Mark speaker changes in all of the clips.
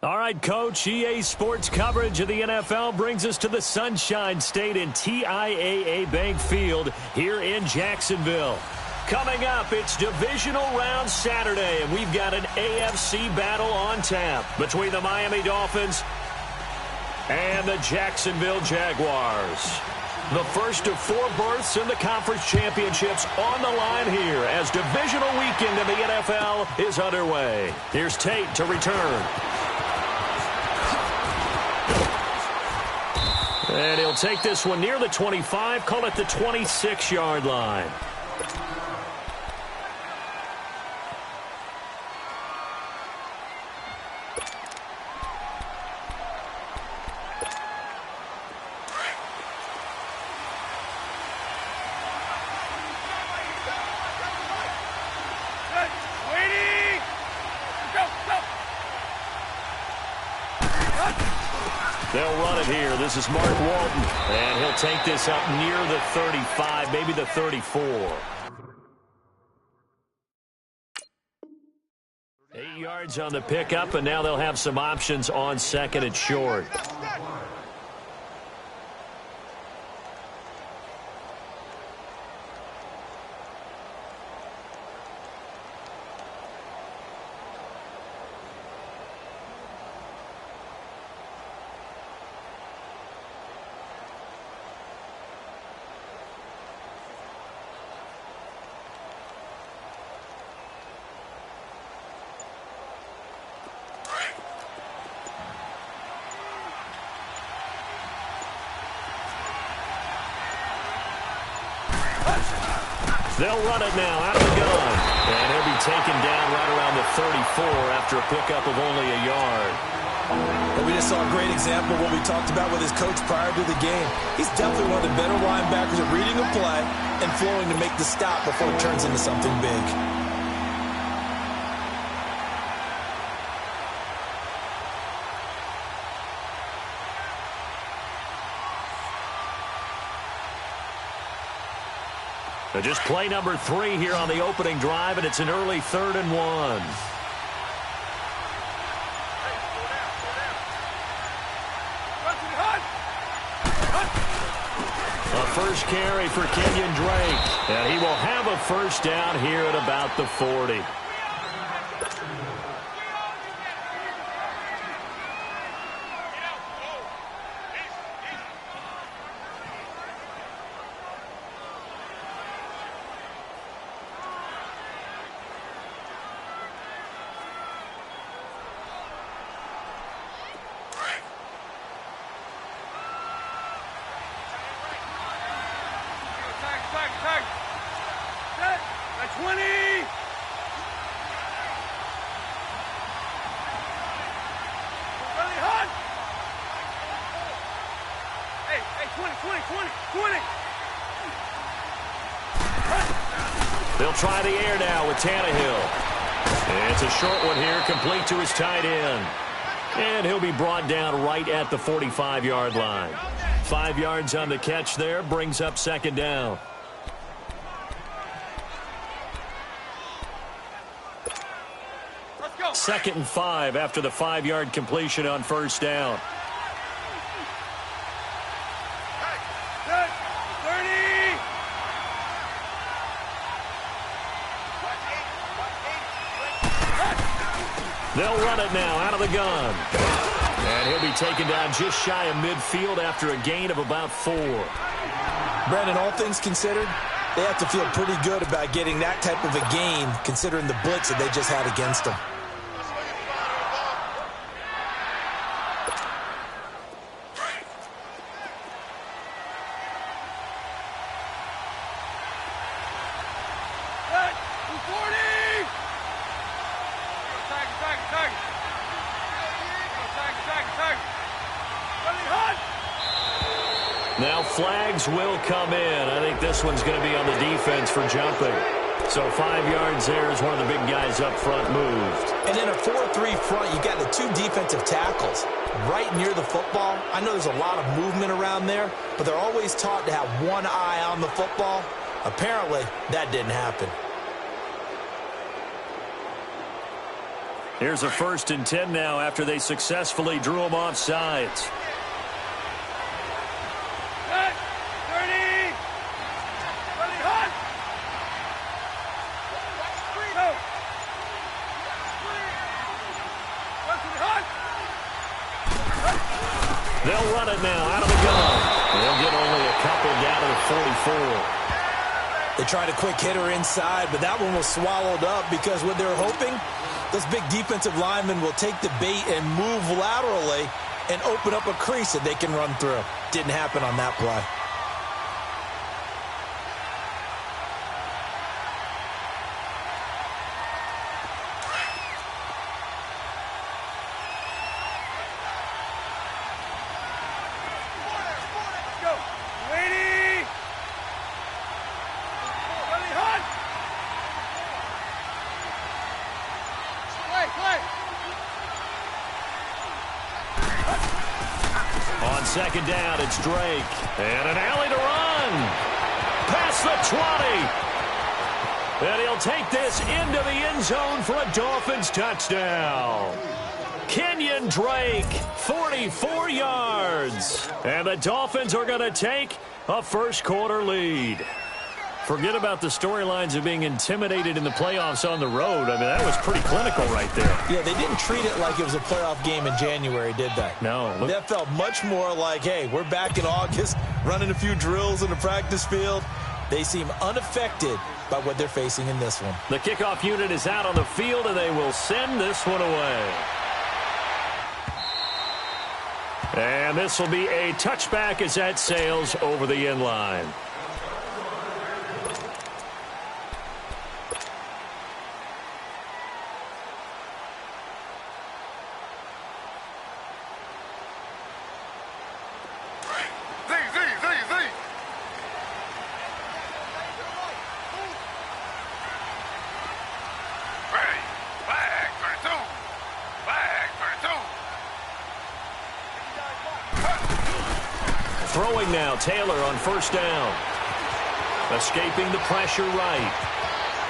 Speaker 1: All right, Coach, EA Sports coverage of the NFL brings us to the Sunshine State in TIAA Bank Field here in Jacksonville. Coming up, it's Divisional Round Saturday, and we've got an AFC battle on tap between the Miami Dolphins and the Jacksonville Jaguars. The first of 4 berths in the conference championships on the line here as Divisional weekend in the NFL is underway. Here's Tate to return. And he'll take this one near the 25, call it the 26-yard line. They'll run it here. This is Mark Walton, and he'll take this up near the 35, maybe the 34. 8 yards on the pickup, and now they'll have some options on second and short. They'll run it now out of the gun. And he'll be taken down right around the 34 after a pickup of only a yard.
Speaker 2: Well, we just saw a great example of what we talked about with his coach prior to the game. He's definitely one of the better linebackers at reading a play and flowing to make the stop before it turns into something big.
Speaker 1: Just play number 3 here on the opening drive, and it's an early 3rd and 1. A first carry for Kenyon Drake, and he will have a first down here at about the 40. They'll try the air now with Tannehill. It's a short one here, complete to his tight end. And he'll be brought down right at the 45-yard line. 5 yards on the catch there, brings up 2nd down. Let's go. 2nd and 5 after the 5-yard completion on 1st down. They'll run it now out of the gun. And he'll be taken down just shy of midfield after a gain of about 4.
Speaker 2: Brandon, all things considered, they have to feel pretty good about getting that type of a gain considering the blitz that they just had against them.
Speaker 1: Now flags will come in. I think this one's going to be on the defense for jumping. So 5 yards there as one of the big guys up front moved. And in a 4-3 front, you got the 2 defensive tackles right near the football. I know there's a lot of movement around there, but they're always taught to have one eye on the football. Apparently, that didn't happen. Here's a 1st and 10 now after they successfully drew him off sides. They'll run it now out of the gun. They'll get only a couple down to the 44. They tried a quick hitter inside, but that one was swallowed up because what they're hoping, those big defensive linemen will take the bait and move laterally and open up a crease that they can run through. Didn't happen on that play. On 2nd down, it's Drake. And an alley to run. Past the 20. And he'll take this into the end zone for a Dolphins touchdown. Kenyon Drake, 44 yards. And the Dolphins are going to take a first-quarter lead. Forget about the storylines of being intimidated in the playoffs on the road. I mean, that was pretty clinical right there. Yeah, they didn't treat it like it was a playoff game in January, did they? No. That felt much more like, hey, we're back in August, running a few drills in the practice field. They seem unaffected by what they're facing in this one. The kickoff unit is out on the field, and they will send this one away. And this will be a touchback as that sails over the end line. Throwing now, Taylor on 1st down. Escaping the pressure right.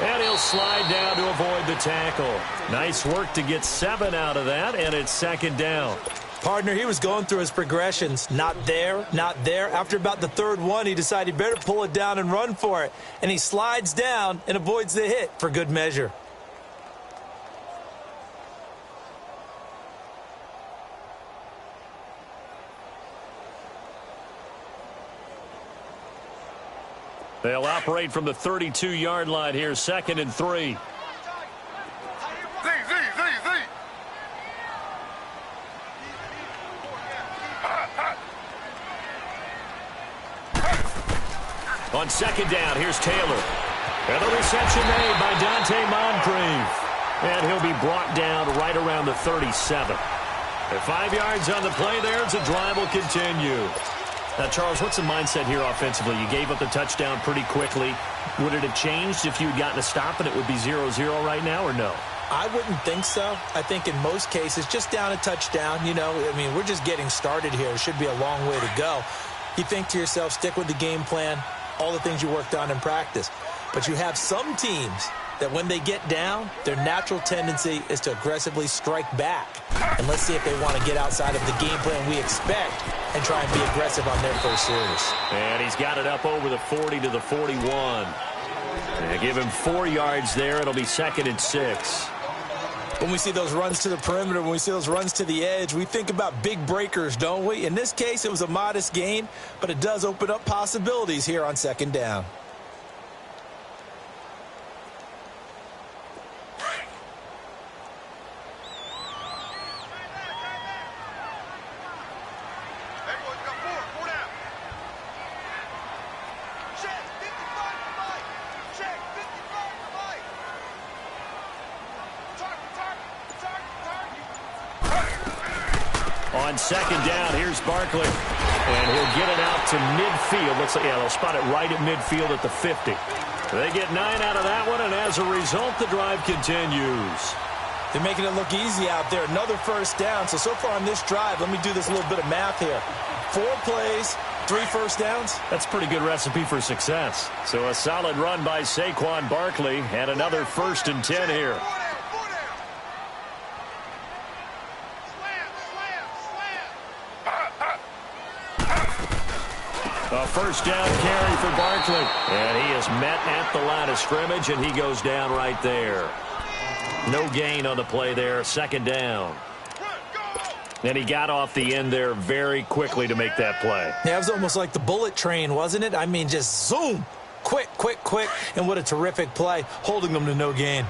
Speaker 1: And he'll slide down to avoid the tackle. Nice work to get 7 out of that, and it's second down.
Speaker 2: Partner, he was going through his progressions. Not there, not there. After about the third one, he decided he better pull it down and run for it. And he slides down and avoids the hit for good measure.
Speaker 1: They'll operate from the 32-yard line here, 2nd and 3. On 2nd down, here's Taylor. And the reception made by Dante Moncrief. And he'll be brought down right around the 37. At 5 yards on the play there, the drive will continue. Now, Charles, what's the mindset here offensively? You gave up the touchdown pretty quickly. Would it have changed if you had gotten a stop and it would be 0-0 right now, or no?
Speaker 2: I wouldn't think so. I think in most cases, just down a touchdown, you know, I mean, we're just getting started here. It should be a long way to go. You think to yourself, stick with the game plan, all the things you worked on in practice. But you have some teams that when they get down, their natural tendency is to aggressively strike back. And let's see if they want to get outside of the game plan we expect and try and be aggressive on their first series.
Speaker 1: And he's got it up over the 40 to the 41. And give him 4 yards there. It'll be 2nd and 6.
Speaker 2: When we see those runs to the perimeter, when we see those runs to the edge, we think about big breakers, don't we? In this case, it was a modest gain, but it does open up possibilities here on 2nd down.
Speaker 1: On 2nd down, here's Barkley. And he'll get it out to midfield. Looks like, yeah, they'll spot it right at midfield at the 50. They get 9 out of that one, and as a result, the drive continues.
Speaker 2: They're making it look easy out there. Another first down. So far on this drive, let me do this little bit of math here. 4 plays, 3 first downs.
Speaker 1: That's a pretty good recipe for success. So a solid run by Saquon Barkley, and another 1st and 10 here. A first down carry for Barkley. And he is met at the line of scrimmage, and he goes down right there. No gain on the play there, 2nd down. And he got off the end there very quickly to make that play.
Speaker 2: Yeah, it was almost like the bullet train, wasn't it? I mean, just zoom. Quick, quick, quick. And what a terrific play, holding them to no gain.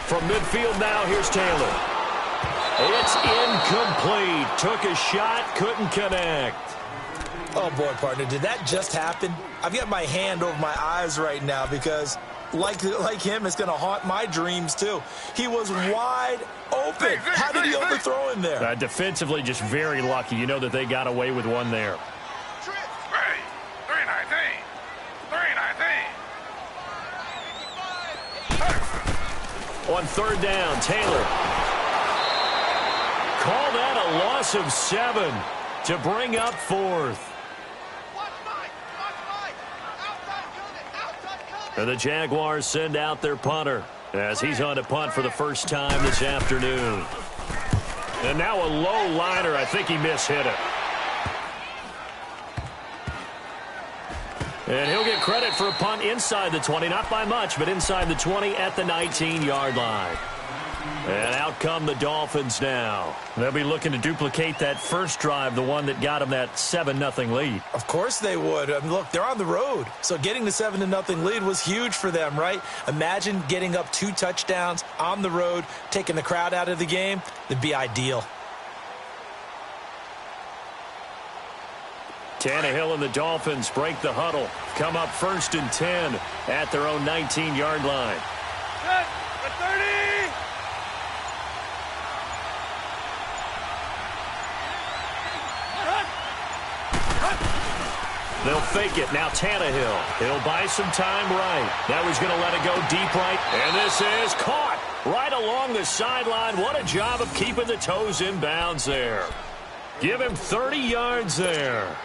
Speaker 1: From midfield now, here's Taylor. It's incomplete. Took a shot, couldn't connect.
Speaker 2: Oh, boy, partner, did that just happen? I've got my hand over my eyes right now because, like him, it's going to haunt my dreams, too. He was wide open. How did he overthrow him there?
Speaker 1: Defensively, just very lucky. You know that they got away with one there. On 3rd down, Taylor. Call that a loss of 7 to bring up 4th. And the Jaguars send out their punter as he's on to punt for the first time this afternoon. And now a low liner. I think he mishit it. And he'll get credit for a punt inside the 20, not by much, but inside the 20 at the 19-yard line. And out come the Dolphins now. They'll be looking to duplicate that first drive, the one that got them that 7-0 lead.
Speaker 2: Of course they would. I mean, look, they're on the road. So getting the 7-0 lead was huge for them, right? Imagine getting up 2 touchdowns on the road, taking the crowd out of the game. It'd be ideal.
Speaker 1: Tannehill and the Dolphins break the huddle. Come up 1st and 10 at their own 19-yard line.
Speaker 3: Set for 30.
Speaker 1: They'll fake it. Now Tannehill. He'll buy some time right. Now he's going to let it go deep right. And this is caught. Right along the sideline. What a job of keeping the toes in bounds there. Give him 30 yards there.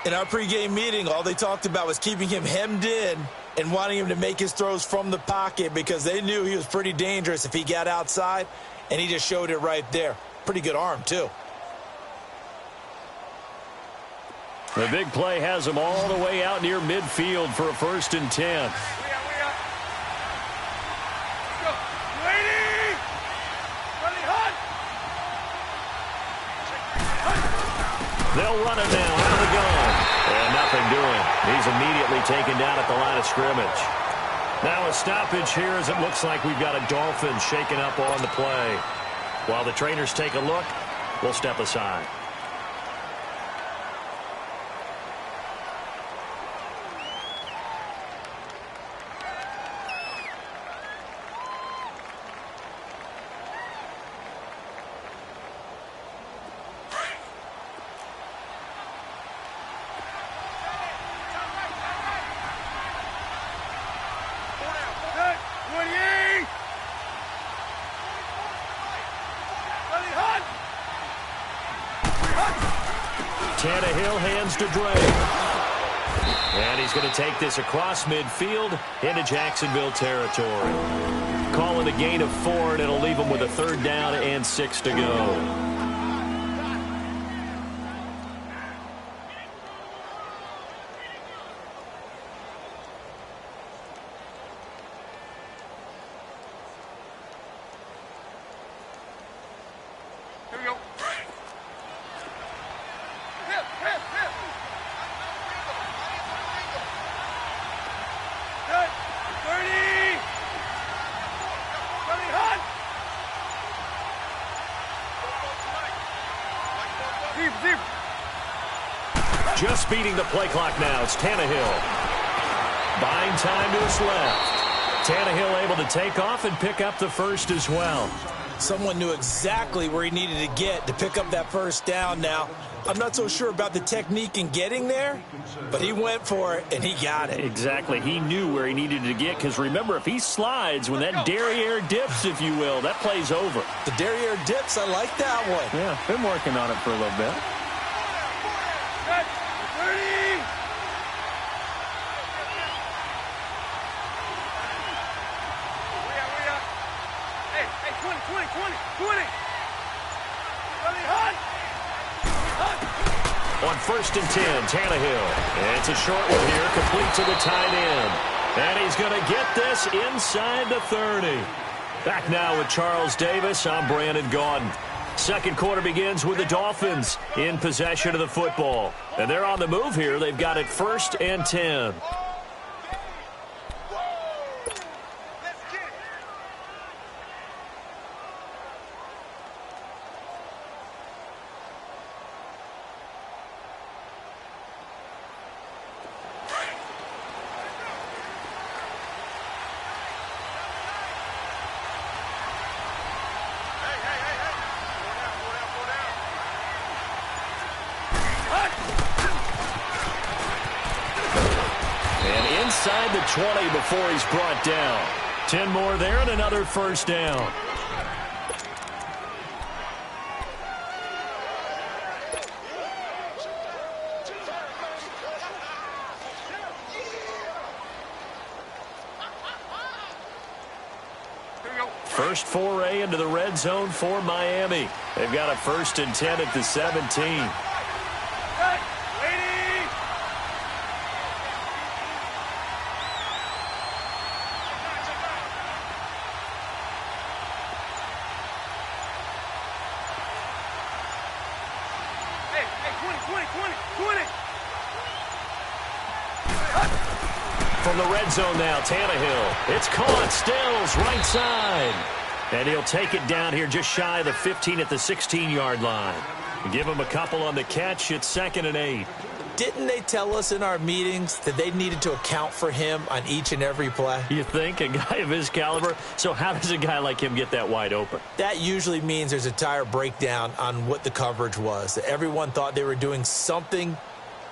Speaker 2: In our pregame meeting, all they talked about was keeping him hemmed in and wanting him to make his throws from the pocket because they knew he was pretty dangerous if he got outside, and he just showed it right there. Pretty good arm, too.
Speaker 1: The big play has him all the way out near midfield for a 1st and 10. They'll run it now out of the gun. And nothing doing. He's immediately taken down at the line of scrimmage. Now a stoppage here as it looks like we've got a Dolphins shaken up on the play. While the trainers take a look, we'll step aside. Tannehill hands to Dre. And he's going to take this across midfield into Jacksonville territory. Calling a gain of 4, and it'll leave him with a 3rd down and 6 to go. Just beating the play clock now. It's Tannehill. Buying time to his left. Tannehill able to take off and pick up the 1st as well.
Speaker 2: Someone knew exactly where he needed to get to pick up that 1st down now. I'm not so sure about the technique in getting there, but he went for it, and he got it.
Speaker 1: Exactly. He knew where he needed to get, because remember, if he slides, when that derriere dips, if you will, that play's over.
Speaker 2: The derriere dips, I like that one.
Speaker 1: Yeah, been working on it for a little bit. On 1st and 10, Tannehill. And it's a short one here, complete to the tight end. And he's going to get this inside the 30. Back now with Charles Davis. I'm Brandon Gaudin. Second quarter begins with the Dolphins in possession of the football. And they're on the move here. They've got it 1st and 10. Inside the 20 before he's brought down. 10 more there and another 1st down. First foray into the red zone for Miami. They've got a 1st and 10 at the 17. From the red zone now, Tannehill. It's caught, Stills, right side. And he'll take it down here just shy of the 15 at the 16-yard line. Give him a couple on the catch. It's 2nd and 8.
Speaker 2: Didn't they tell us in our meetings that they needed to account for him on each and every play?
Speaker 1: You think? A guy of his caliber? So how does a guy like him get that wide open?
Speaker 2: That usually means there's a tire breakdown on what the coverage was. Everyone thought they were doing something,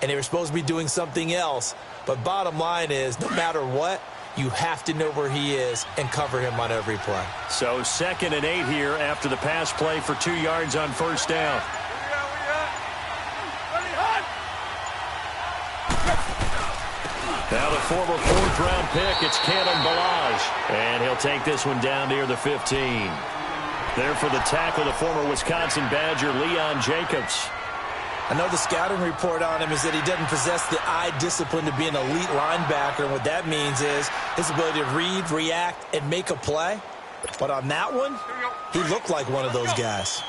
Speaker 2: and they were supposed to be doing something else. But bottom line is, no matter what, You have to know where he is and cover him on every play.
Speaker 1: So 2nd and 8 here after the pass play for 2 yards on first down. Now the former 4th-round pick, it's Canale, and he'll take this one down near the 15. There for the tackle, the former Wisconsin Badger, Leon Jacobs.
Speaker 2: I know the scouting report on him is that he doesn't possess the eye discipline to be an elite linebacker, and what that means is his ability to read, react, and make a play. But on that one, he looked like one of those guys.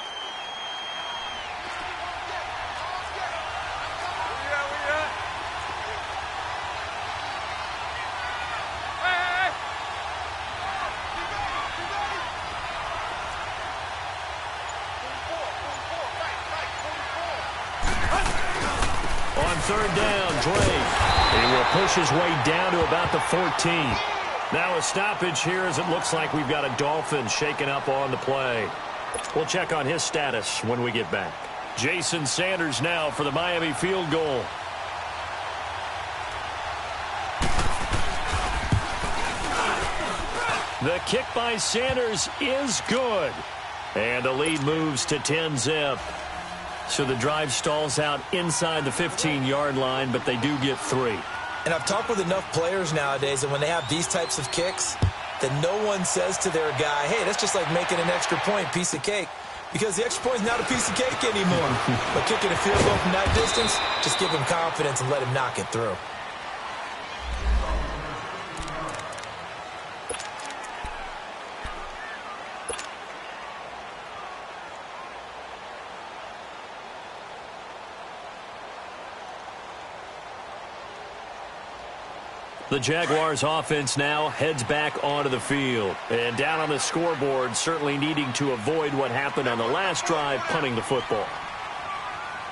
Speaker 1: Third down, Drake. He will push his way down to about the 14. Now a stoppage here as it looks like we've got a Dolphins shaken up on the play. We'll check on his status when we get back. Jason Sanders now for the Miami field goal. The kick by Sanders is good. And the lead moves to 10-zip. So the drive stalls out inside the 15-yard line, but they do get 3.
Speaker 2: And I've talked with enough players nowadays, and when they have these types of kicks, that no one says to their guy, hey, that's just like making an extra point, piece of cake. Because the extra point is not a piece of cake anymore. But kicking a field goal from that distance, just give him confidence and let him knock it through.
Speaker 1: The Jaguars offense now heads back onto the field. And down on the scoreboard, certainly needing to avoid what happened on the last drive, punting the football.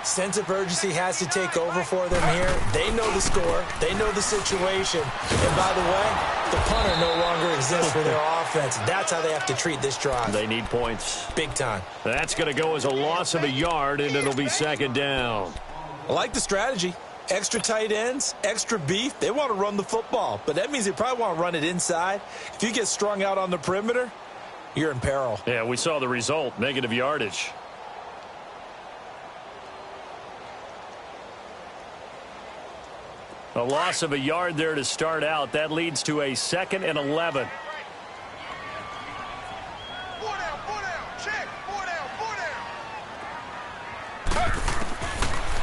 Speaker 2: Sense of urgency has to take over for them here. They know the score. They know the situation. And by the way, the punter no longer exists for their offense. That's how they have to treat this drive.
Speaker 1: They need points.
Speaker 2: Big time.
Speaker 1: That's going to go as a loss of a yard, and it'll be 2nd down.
Speaker 2: I like the strategy. Extra tight ends, extra beef. They want to run the football, but that means they probably want to run it inside. If you get strung out on the perimeter, you're in peril.
Speaker 1: Yeah, we saw the result, negative yardage. A loss of a yard there to start out. That leads to a 2nd and 11.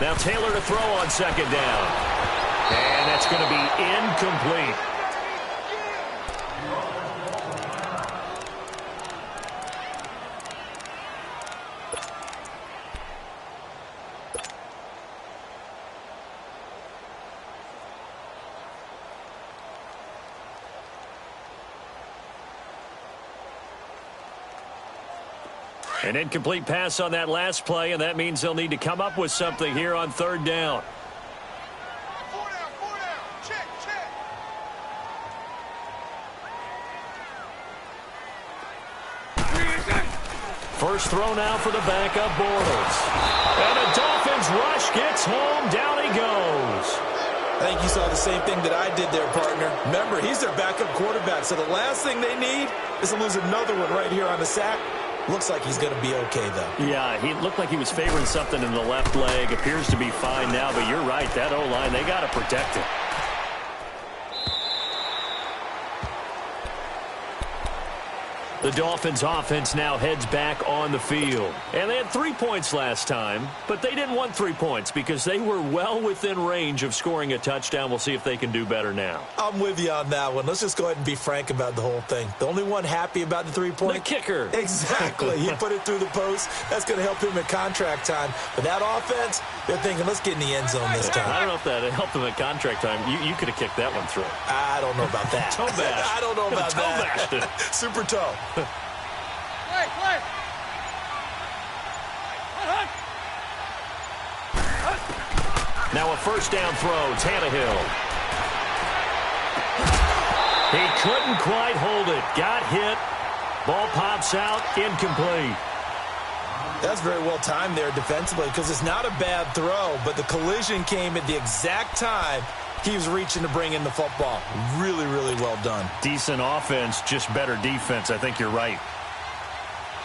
Speaker 1: Now Taylor to throw on 2nd down. And that's going to be incomplete. An incomplete pass on that last play, and that means they'll need to come up with something here on 3rd down.
Speaker 3: Check.
Speaker 1: First throw now for the backup Bortles. And the Dolphins rush gets home. Down he goes.
Speaker 2: I think you saw the same thing that I did there, partner. Remember, he's their backup quarterback, so the last thing they need is to lose another one right here on the sack. Looks like he's going to be okay, though.
Speaker 1: Yeah, he looked like he was favoring something in the left leg. Appears to be fine now, but you're right. That O-line, they got to protect it. The Dolphins offense now heads back on the field. And they had 3 points last time, but they didn't want 3 points because they were well within range of scoring a touchdown. We'll see if they can do better now.
Speaker 2: I'm with you on that one. Let's just go ahead and be frank about the whole thing. The only one happy about the 3-point?
Speaker 1: The kicker.
Speaker 2: Exactly. He put it through the post. That's going to help him at contract time. But that offense, they're thinking, let's get in the end zone this time.
Speaker 1: I don't know if that helped them at contract time. You could have kicked that one through.
Speaker 2: I don't know about that.
Speaker 1: Toe bash.
Speaker 2: I don't know about
Speaker 1: toe
Speaker 2: that.
Speaker 1: Bashed it.
Speaker 2: Super toe.
Speaker 3: Play.
Speaker 1: Now a first down throw, Tannehill. He couldn't quite hold it. Got hit. Ball pops out, incomplete.
Speaker 2: That's very well timed there defensively because it's not a bad throw, but the collision came at the exact time He was reaching to bring in the football. Really, really well done.
Speaker 1: Decent offense, just better defense. I think you're right.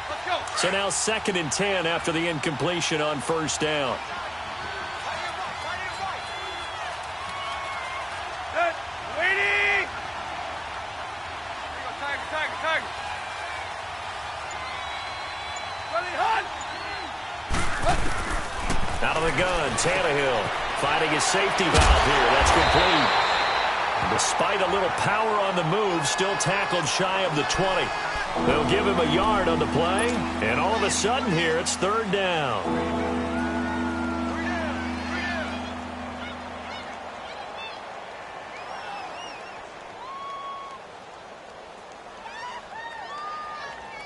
Speaker 3: Let's go.
Speaker 1: So now 2nd and 10 after the incompletion on 1st down.
Speaker 3: Set. Waiting. Here you go, Tiger. Ready, hunt.
Speaker 1: Out of the gun, Tannehill finding his safety valve here. That's complete. Despite a little power on the move, still tackled shy of the 20. They'll give him a yard on the play, and all of a sudden here, it's 3rd down.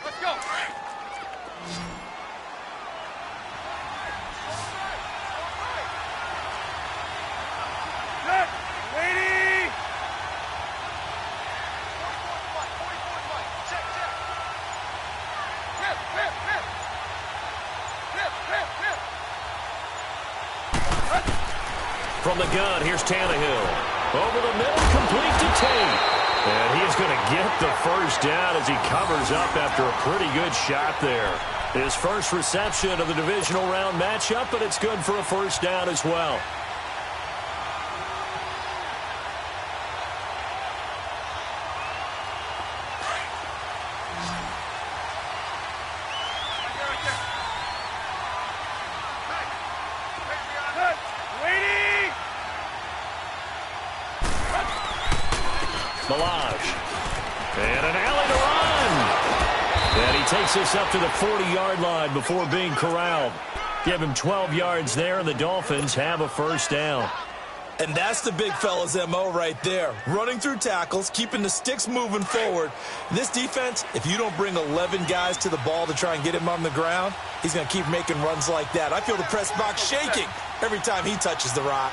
Speaker 3: Let's go. Set. Waiting. 44 fight. Check. Rip.
Speaker 1: From the gun, here's Tannehill. Over the middle, complete to Tate. And he's going to get the 1st down as he covers up after a pretty good shot there. His first reception of the divisional round matchup, but it's good for a 1st down as well. And an alley to run. And he takes us up to the 40-yard line before being corralled. Give him 12 yards there, and the Dolphins have a 1st down.
Speaker 2: And that's the big fella's MO right there. Running through tackles, keeping the sticks moving forward. This defense, if you don't bring 11 guys to the ball to try and get him on the ground, he's going to keep making runs like that. I feel the press box shaking every time he touches the rock.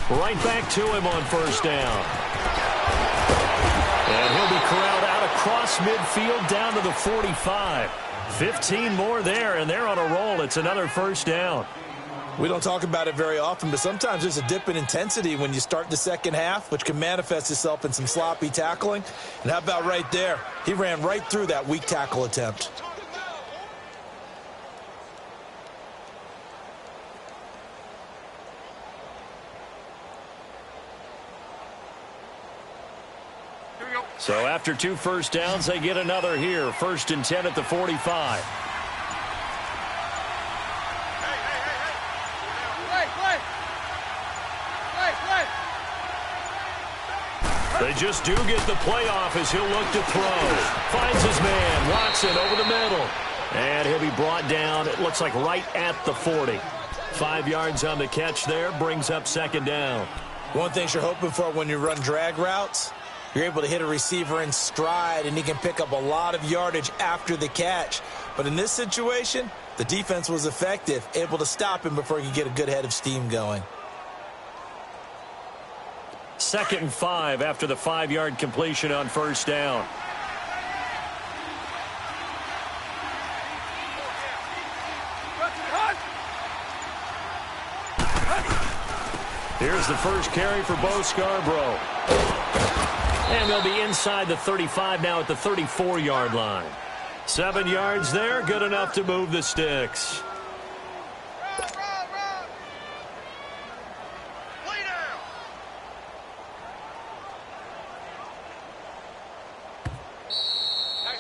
Speaker 1: Right back to him on 1st down. And he'll be corralled out across midfield down to the 45. 15 more there, and they're on a roll. It's another 1st down.
Speaker 2: We don't talk about it very often, but sometimes there's a dip in intensity when you start the 2nd half, which can manifest itself in some sloppy tackling. And how about right there? He ran right through that weak tackle attempt.
Speaker 1: So after 2 1st downs, they get another here. 1st and 10 at the 45. They just do get the playoff as he'll look to throw. Finds his man, Watson over the middle. And he'll be brought down, it looks like right at the 40. 5 yards on the catch there, brings up 2nd down.
Speaker 2: One thing you're hoping for when you run drag routes, you're able to hit a receiver in stride, and he can pick up a lot of yardage after the catch. But in this situation, the defense was effective, able to stop him before he could get a good head of steam going.
Speaker 1: 2nd and 5 after the 5-yard completion on 1st down. Here's the first carry for Bo Scarborough. And they'll be inside the 35 now at the 34-yard line. 7 yards there, good enough to move the sticks.
Speaker 3: Lay down.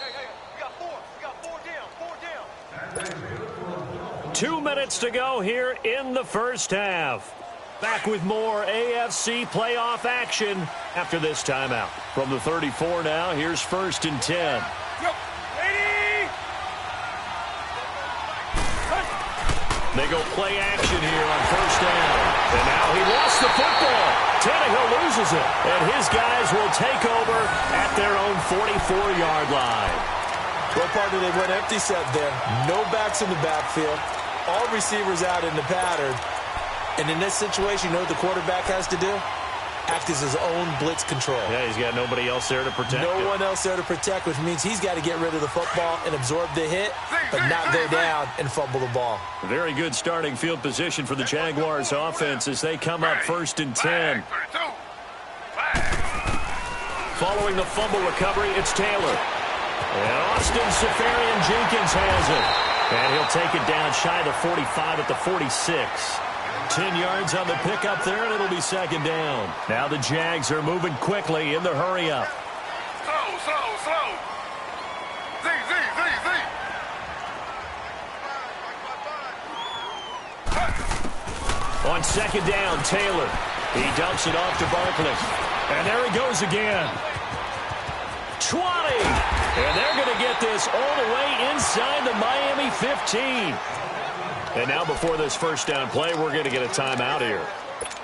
Speaker 3: Hey. We got four down.
Speaker 1: 2 minutes to go here in the 1st half. Back with more AFC playoff action after this timeout. From the 34 now, here's 1st and 10.
Speaker 3: Ready.
Speaker 1: They go play action here on 1st down. And now he lost the football. Tannehill loses it. And his guys will take over at their own 44-yard line.
Speaker 2: Well, partner, they went empty set there. No backs in the backfield. All receivers out in the pattern. And in this situation, you know what the quarterback has to do? act as his own blitz control.
Speaker 1: Yeah, he's got nobody else there to protect him.
Speaker 2: No one else there to protect, which means he's got to get rid of the football and absorb the hit, but not go down and fumble the ball.
Speaker 1: Very good starting field position for the Jaguars offense as they come up 1st and 10. Following the fumble recovery, it's Taylor. And Austin Safarian-Jenkins has it. And he'll take it down shy of the 45 at the 46. 10 yards on the pickup there, and it'll be 2nd down. Now the Jags are moving quickly in the hurry-up.
Speaker 3: Slow. Z.
Speaker 1: On 2nd down, Taylor. He dumps it off to Barkley. And there he goes again. 20. And they're going to get this all the way inside the Miami 15. And now before this 1st down play, we're going to get a timeout here,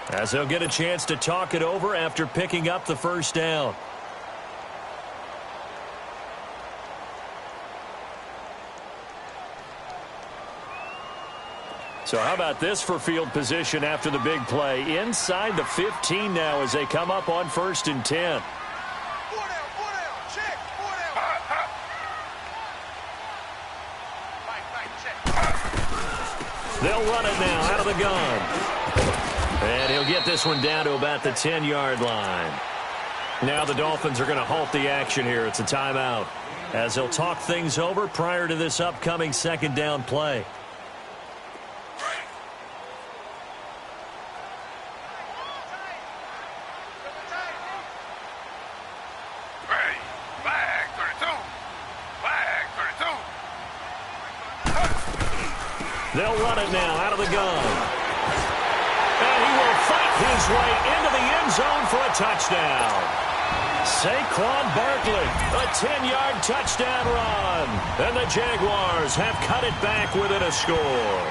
Speaker 1: as they'll get a chance to talk it over after picking up the 1st down. So how about this for field position after the big play? Inside the 15 now as they come up on 1st and 10.
Speaker 3: 4 down. Check. 4 down. Check.
Speaker 1: They'll run it now out of the gun. And he'll get this one down to about the 10-yard line. Now the Dolphins are going to halt the action here. It's a timeout, as they'll talk things over prior to this upcoming 2nd down play. They'll run it now out of the gun. And he will fight his way into the end zone for a touchdown. Saquon Barkley, a 10-yard touchdown run. And the Jaguars have cut it back within a score.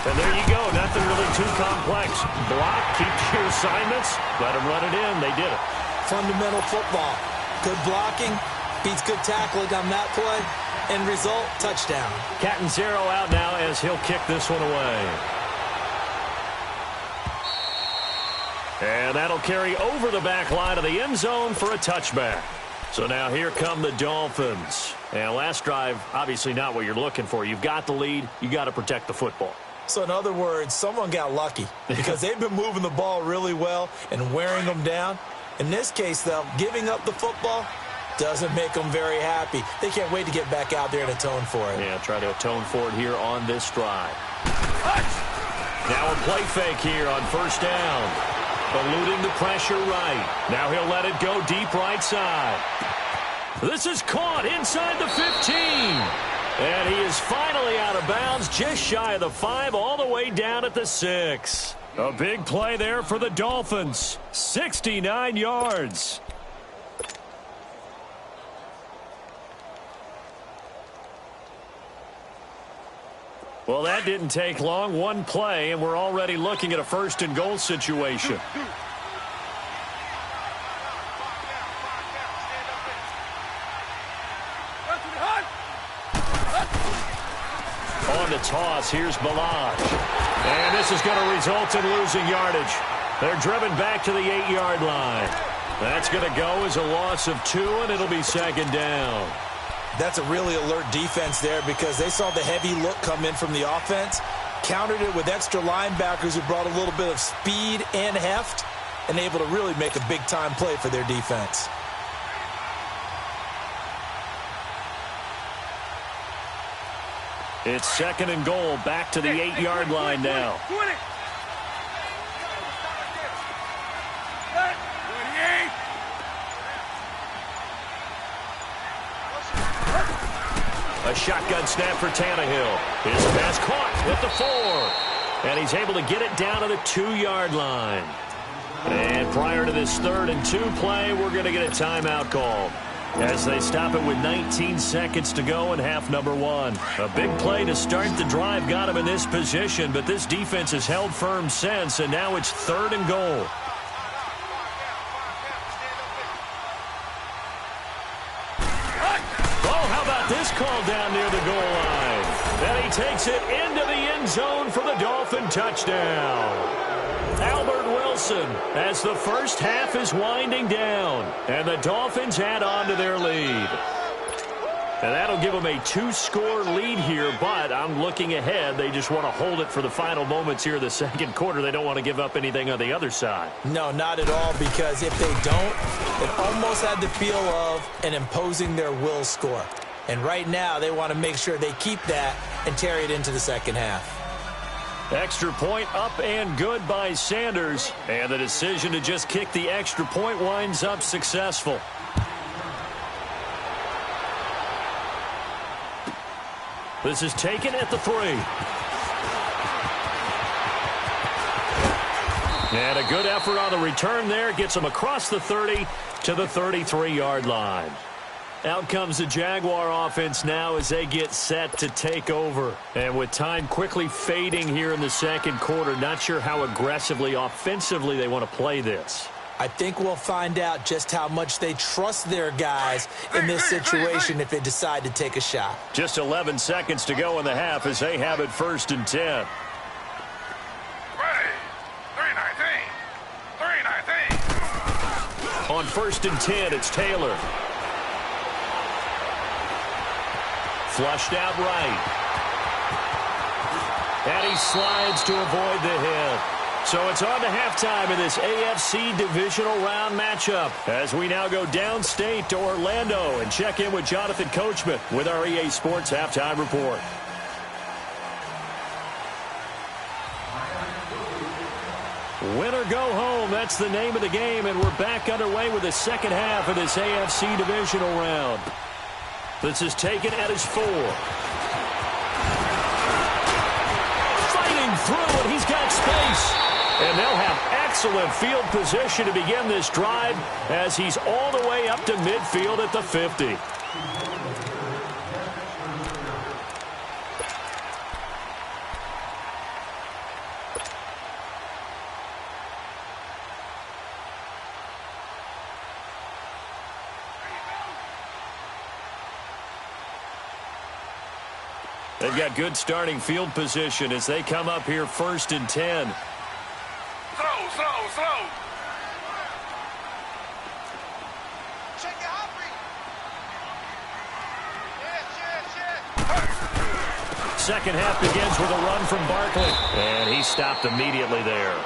Speaker 1: And there you go. Nothing really too complex. Block, keep your assignments, let them run it in. They did it.
Speaker 2: Fundamental football. Good blocking beats good tackling on that play. End result, touchdown.
Speaker 1: Catanzaro out now as he'll kick this one away. And that'll carry over the back line of the end zone for a touchback. So now here come the Dolphins. And last drive, obviously not what you're looking for. You've got the lead. You got to protect the football.
Speaker 2: So in other words, someone got lucky because they've been moving the ball really well and wearing them down. In this case, though, giving up the football doesn't make them very happy. They can't wait to get back out there and atone for it.
Speaker 1: Yeah, try to atone for it here on this drive. Now a play fake here on 1st down. Eluding the pressure right. Now he'll let it go deep right side. This is caught inside the 15. And he is finally out of bounds, just shy of the 5, all the way down at the 6. A big play there for the Dolphins. 69 yards. Well, that didn't take long. One play, and we're already looking at a 1st and goal situation. On the toss, here's Balaj. And this is going to result in losing yardage. They're driven back to the 8-yard line. That's going to go as a loss of 2, and it'll be 2nd down.
Speaker 2: That's a really alert defense there because they saw the heavy look come in from the offense, countered it with extra linebackers who brought a little bit of speed and heft, and able to really make a big-time play for their defense.
Speaker 1: It's 2nd and goal, back to the 8-yard line now. A shotgun snap for Tannehill. His pass caught at the 4. And he's able to get it down to the 2-yard line. And prior to this 3rd and 2 play, we're going to get a timeout call, as they stop it with 19 seconds to go in half number 1. A big play to start the drive got him in this position, but this defense has held firm since, and now it's 3rd and goal. This call down near the goal line. And he takes it into the end zone for the Dolphin touchdown. Albert Wilson Wilson as the first half is winding down. And the Dolphins add on to their lead. And that'll give them a 2-score lead here, but I'm looking ahead. They just want to hold it for the final moments here in the second quarter. They don't want to give up anything on the other side.
Speaker 2: No, not at all, because if they don't, it almost had the feel of an imposing their will score. And right now, they want to make sure they keep that and carry it into the second half.
Speaker 1: Extra point up and good by Sanders. And the decision to just kick the extra point winds up successful. This is taken at the 3. And a good effort on the return there. Gets them across the 30 to the 33-yard line. Out comes the Jaguar offense now as they get set to take over. And with time quickly fading here in the second quarter, not sure how aggressively, offensively they want to play this.
Speaker 2: I think we'll find out just how much they trust their guys in this situation if they decide to take a shot.
Speaker 1: Just 11 seconds to go in the half as they have it 1st and 10.
Speaker 3: Ready. 319. 319.
Speaker 1: On 1st and 10, it's Taylor. Flushed out right. And he slides to avoid the hit. So it's on to halftime in this AFC Divisional Round matchup as we now go downstate to Orlando and check in with Jonathan Coachman with our EA Sports Halftime Report. Win or go home, that's the name of the game, and we're back underway with the second half of this AFC Divisional Round. This is taken at his 4. Fighting through, and he's got space. And they'll have excellent field position to begin this drive as he's all the way up to midfield at the 50. They've got good starting field position as they come up here 1st and 10.
Speaker 3: Slow. Check your heartbeat. Yes.
Speaker 1: Second half begins with a run from Barkley. And he stopped immediately there.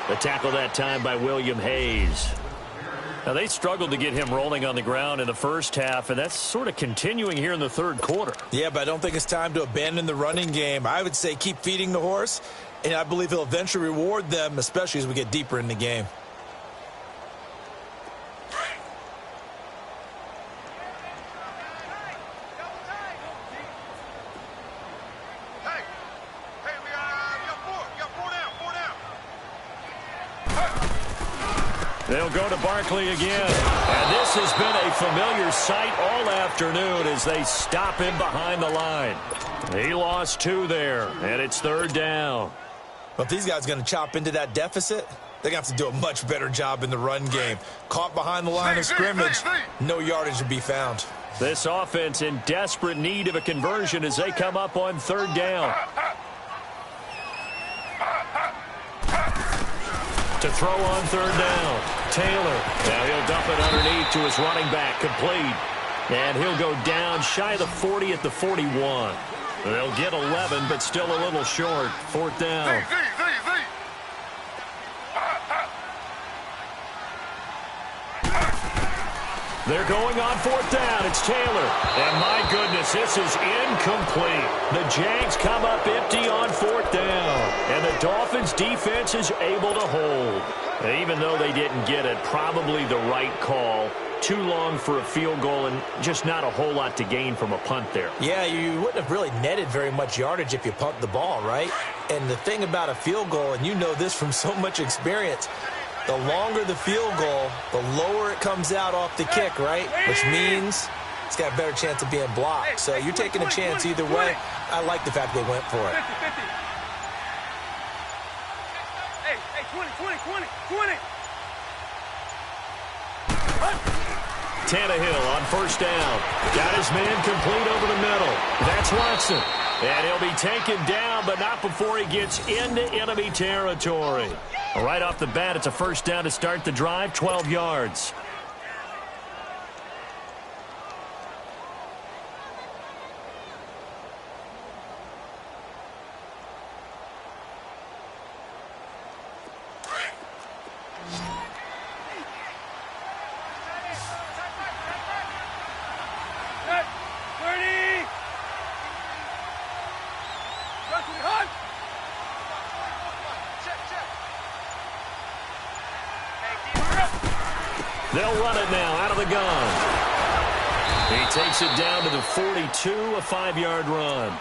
Speaker 1: The tackle that time by William Hayes. Now, they struggled to get him rolling on the ground in the first half, and that's sort of continuing here in the third quarter.
Speaker 2: Yeah, but I don't think it's time to abandon the running game. I would say keep feeding the horse, and I believe he'll eventually reward them, especially as we get deeper in the game.
Speaker 1: They'll go to Barkley again. And this has been a familiar sight all afternoon as they stop him behind the line. He lost 2 there, and it's 3rd down.
Speaker 2: But if these guys are going to chop into that deficit, they're going to have to do a much better job in the run game. Caught behind the line of scrimmage, no yardage to be found.
Speaker 1: This offense in desperate need of a conversion as they come up on 3rd down. To throw on 3rd down. Taylor. Now he'll dump it underneath to his running back. Complete. And he'll go down shy of the 40 at the 41. They'll get 11, but still a little short. 4th down. They're going on 4th down. It's Taylor. And my goodness, this is incomplete. The Jags come up empty on 4th down. And the Dolphins defense is able to hold. And even though they didn't get it, probably the right call. Too long for a field goal and just not a whole lot to gain from a punt there.
Speaker 2: Yeah, you wouldn't have really netted very much yardage if you pumped the ball, right? And the thing about a field goal, and you know this from so much experience, the longer the field goal, the lower it comes out off the kick, right? Which means it's got a better chance of being blocked. So you're taking a chance either way. I like the fact they went for it.
Speaker 3: 20.
Speaker 1: Tannehill on 1st down. Got his man complete over the middle. That's Watson. And he'll be taken down, but not before he gets into enemy territory. Right off the bat, it's a first down to start the drive, 12 yards. They'll run it now out of the gun. He takes it down to the 42, a 5-yard run.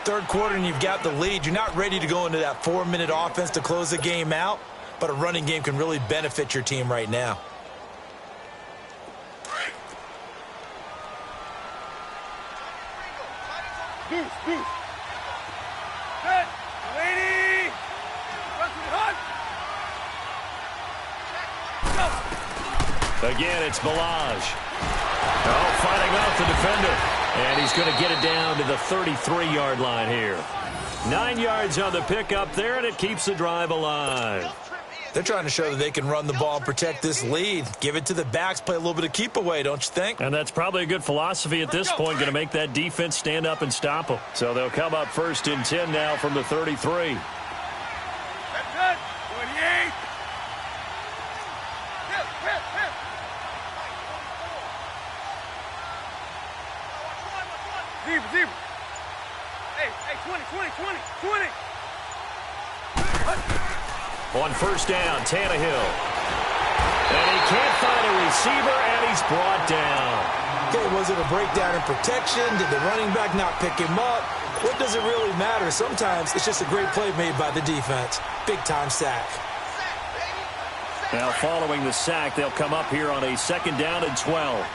Speaker 2: Third quarter and you've got the lead. You're not ready to go into that 4-minute offense to close the game out, but a running game can really benefit your team right now.
Speaker 1: Again, it's Balaj. Oh, fighting off the defender. And he's going to get it down to the 33-yard line here. 9 yards on the pickup there, and it keeps the drive alive.
Speaker 2: They're trying to show that they can run the ball and protect this lead. Give it to the backs, play a little bit of keep away, don't you think?
Speaker 1: And that's probably a good philosophy at this point, going to make that defense stand up and stop them. So they'll come up 1st and 10 now from the 33. On first down, Tannehill. And he can't find a receiver, and he's brought down.
Speaker 2: Okay, was it a breakdown in protection? Did the running back not pick him up? What does it really matter? Sometimes it's just a great play made by the defense. Big-time sack.
Speaker 1: Now, following the sack, they'll come up here on a 2nd down and 12.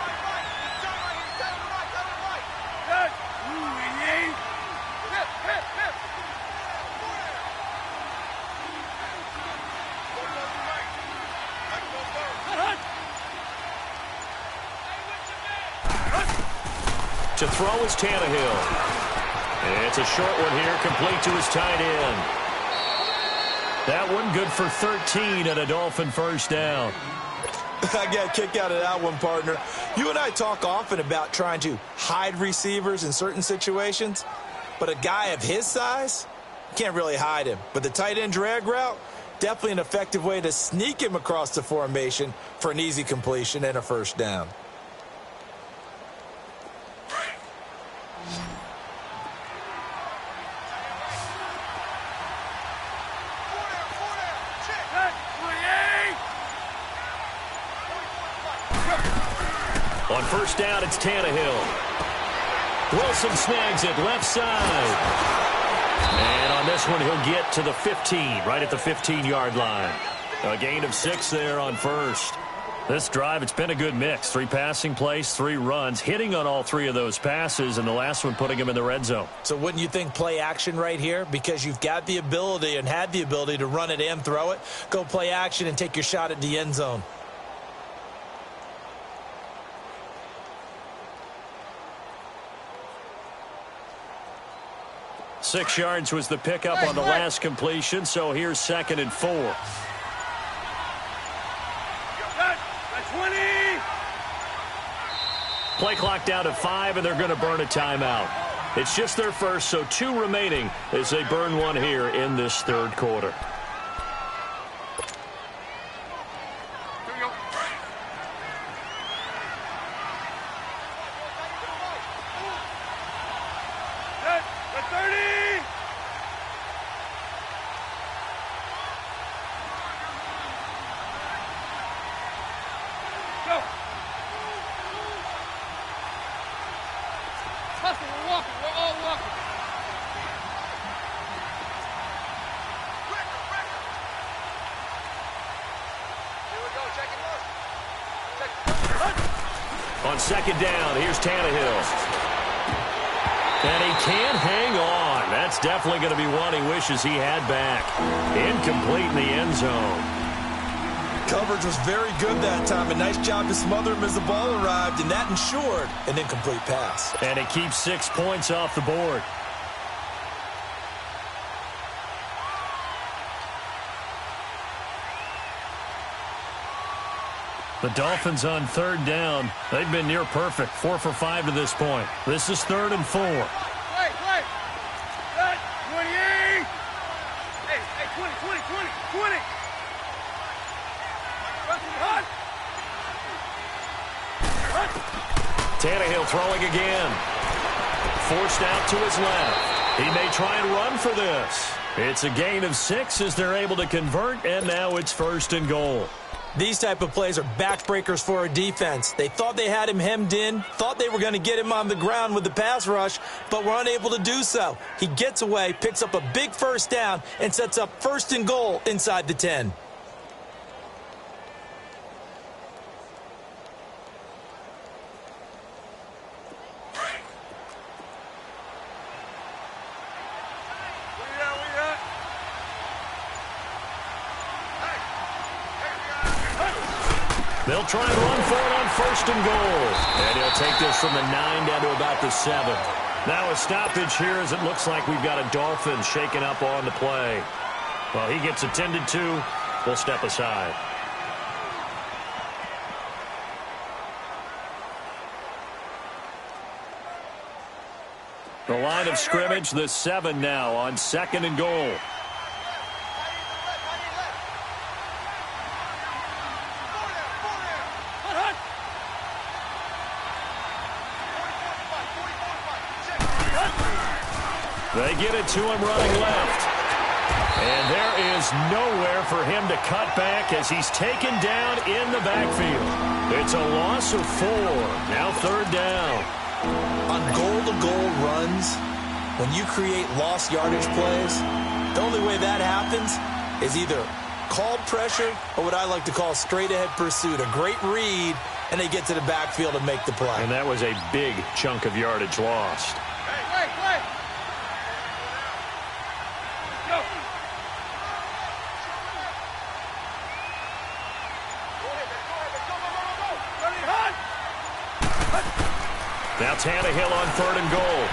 Speaker 1: To throw is Tannehill. It's a short one here, complete to his tight end. That one good for 13 and a Dolphin first down.
Speaker 2: I got a kick out of that one, partner. You and I talk often about trying to hide receivers in certain situations, but a guy of his size, can't really hide him. But the tight end drag route, definitely an effective way to sneak him across the formation for an easy completion and a first down.
Speaker 1: On first down, it's Tannehill. Wilson snags it left side. And on this one, he'll get to the 15, right at the 15-yard line. A gain of 6 there on first. This drive, it's been a good mix. 3 passing plays, 3 runs, hitting on all 3 of those passes, and the last one putting him in the red zone.
Speaker 2: So wouldn't you think play action right here? Because you've got the ability and had the ability to run it and throw it. Go play action and take your shot at the end zone.
Speaker 1: Six yards was the pickup on the last completion, so here's 2nd and 4. Play clock down to 5, and they're going to burn a timeout. It's just their first, so 2 remaining as they burn one here in this 3rd quarter. On 2nd down, here's Tannehill. And he can't hang on. That's definitely going to be one he wishes he had back. Incomplete in the end zone.
Speaker 2: Coverage was very good that time. A nice job to smother him as the ball arrived, and that ensured an incomplete pass.
Speaker 1: And it keeps 6 points off the board. The Dolphins on third down. They've been near perfect, 4 for 5 to this point. This is 3rd and 4.
Speaker 3: Wait. 28. Hey, 20.
Speaker 1: Tannehill throwing again. Forced out to his left. He may try and run for this. It's a gain of 6 as they're able to convert, and now it's 1st and goal.
Speaker 2: These type of plays are backbreakers for a defense. They thought they had him hemmed in, thought they were going to get him on the ground with the pass rush, but were unable to do so. He gets away, picks up a big 1st down, and sets up 1st and goal inside the 10.
Speaker 1: They'll try and run for it on 1st and goal. And he'll take this from the 9 down to about the 7. Now a stoppage here as it looks like we've got a Dolphin shaking up on the play. Well, he gets attended to. We'll step aside. The line of scrimmage, the 7 now on 2nd and goal. They get it to him running left. And there is nowhere for him to cut back as he's taken down in the backfield. It's a loss of 4. Now 3rd down.
Speaker 2: On goal-to-goal runs, when you create lost yardage plays, the only way that happens is either called pressure or what I like to call straight-ahead pursuit. A great read, and they get to the backfield and make the play.
Speaker 1: And that was a big chunk of yardage lost. Now Tannehill on 3rd and goal.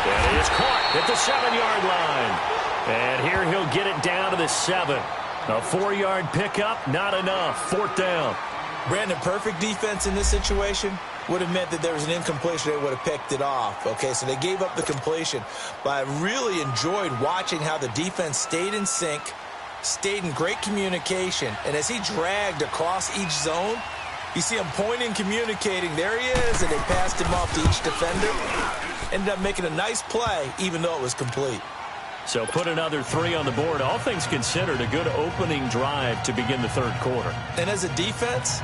Speaker 1: And he is caught at the 7-yard line. And here he'll get it down to the 7. A 4-yard pickup, not enough. 4th down.
Speaker 2: Brandon, perfect defense in this situation would have meant that there was an incompletion. They would have picked it off. Okay, so they gave up the completion. But I really enjoyed watching how the defense stayed in sync, stayed in great communication. And as he dragged across each zone, you see him pointing, communicating. There he is, and they passed him off to each defender. Ended up making a nice play, even though it was complete.
Speaker 1: So put another 3 on the board. All things considered, a good opening drive to begin the 3rd quarter.
Speaker 2: And as a defense,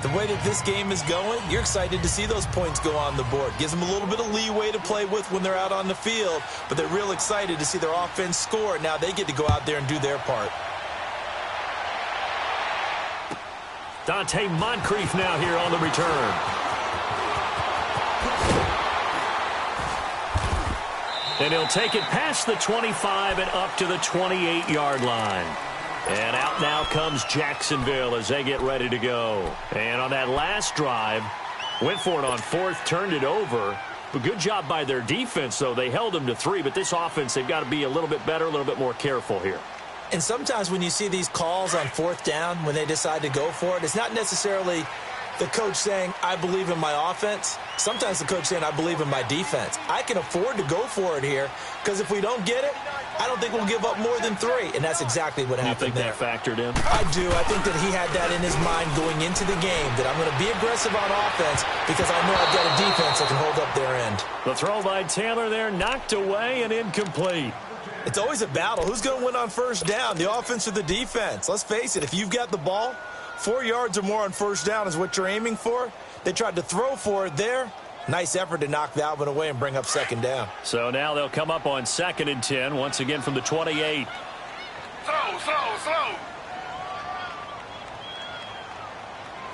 Speaker 2: the way that this game is going, you're excited to see those points go on the board. Gives them a little bit of leeway to play with when they're out on the field, but they're real excited to see their offense score. Now they get to go out there and do their part.
Speaker 1: Dante Moncrief now here on the return. And he'll take it past the 25 and up to the 28-yard line. And out now comes Jacksonville as they get ready to go. And on that last drive, went for it on 4th, turned it over. But good job by their defense, though. They held them to 3, but this offense, they've got to be a little bit better, a little bit more careful here.
Speaker 2: And sometimes when you see these calls on 4th down, when they decide to go for it, it's not necessarily the coach saying, I believe in my offense. Sometimes the coach saying, I believe in my defense. I can afford to go for it here because if we don't get it, I don't think we'll give up more than 3. And that's exactly what happened there.
Speaker 1: You think that factored in?
Speaker 2: I do. I think that he had that in his mind going into the game, that I'm going to be aggressive on offense because I know I've got a defense that can hold up their end.
Speaker 1: The throw by Taylor there knocked away and incomplete.
Speaker 2: It's always a battle. Who's going to win on 1st down, the offense or the defense? Let's face it, if you've got the ball, 4 yards or more on 1st down is what you're aiming for. They tried to throw for it there. Nice effort to knock that one away and bring up 2nd down.
Speaker 1: So now they'll come up on 2nd and 10, once again from the 28.
Speaker 3: Slow.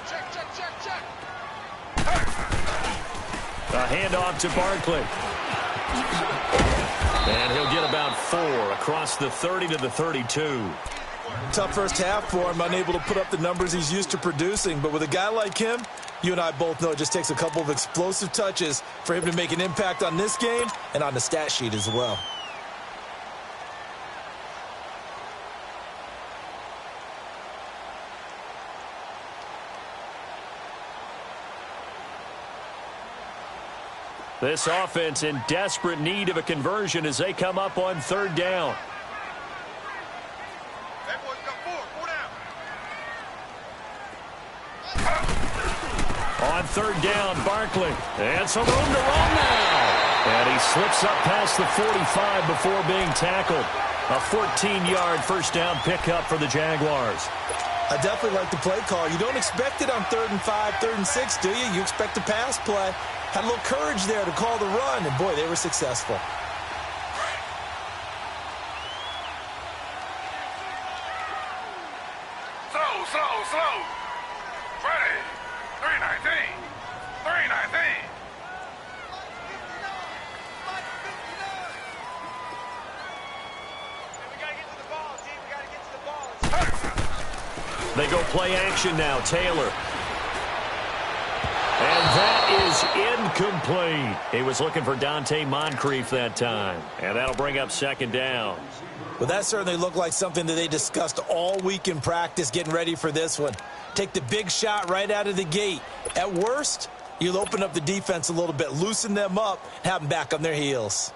Speaker 3: Check.
Speaker 1: A handoff to Barkley. And he'll get about 4 across the 30 to the 32.
Speaker 2: Tough first half for him, unable to put up the numbers he's used to producing. But with a guy like him, you and I both know it just takes a couple of explosive touches for him to make an impact on this game and on the stat sheet as well.
Speaker 1: This offense in desperate need of a conversion as they come up on third down.
Speaker 3: That boy's got four down.
Speaker 1: On third down, Barkley. And some room to run now. And he slips up past the 45 before being tackled. A 14-yard first down pickup for the Jaguars.
Speaker 2: I definitely like the play call. You don't expect it on 3rd and 5, 3rd and 6, do you? You expect a pass play. Had a little courage there to call the run, and boy, they were successful.
Speaker 3: Slow. Ready. 319. 319.
Speaker 1: They go play action now. Taylor. And that is incomplete. He was looking for Dante Moncrief that time. And that'll bring up second down.
Speaker 2: Well, that certainly looked like something that they discussed all week in practice getting ready for this one. Take the big shot right out of the gate. At worst, you'll open up the defense a little bit, loosen them up, and have them back on their heels.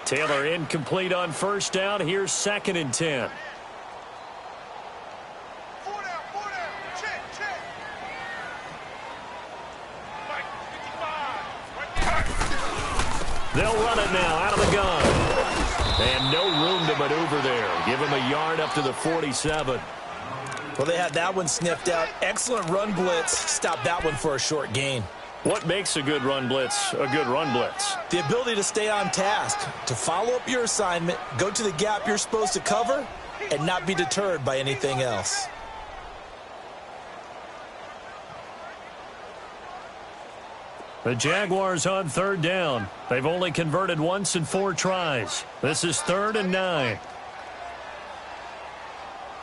Speaker 1: Taylor incomplete on first down. Here's 2nd and 10.
Speaker 3: Four down. Check. Mike, 55.
Speaker 1: They'll run it now out of the gun. And no room to maneuver there. Give him a yard up to the 47.
Speaker 2: Well, they had that one sniffed out. Excellent run blitz. Stop that one for a short gain.
Speaker 1: What makes a good run blitz a good run blitz?
Speaker 2: The ability to stay on task, to follow up your assignment, go to the gap you're supposed to cover, and not be deterred by anything else.
Speaker 1: The Jaguars on third down. They've only converted once in 4 tries. This is 3rd and 9.
Speaker 3: You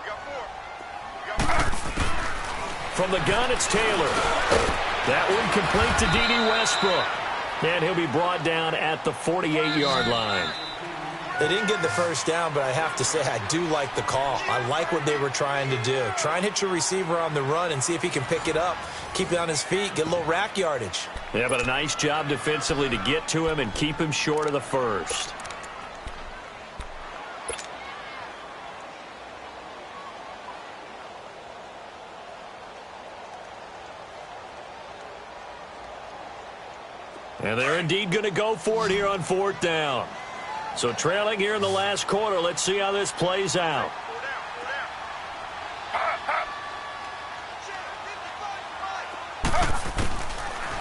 Speaker 3: got four.
Speaker 1: From the gun, it's Taylor. That one complete to D.D. Westbrook. And he'll be brought down at the 48-yard line.
Speaker 2: They didn't get the first down, but I have to say I do like the call. I like what they were trying to do. Try and hit your receiver on the run and see if he can pick it up, keep it on his feet, get a little rack yardage.
Speaker 1: Yeah, but a nice job defensively to get to him and keep him short of the first. And they're indeed going to go for it here on 4th down. So trailing here in the last quarter. Let's see how this plays out.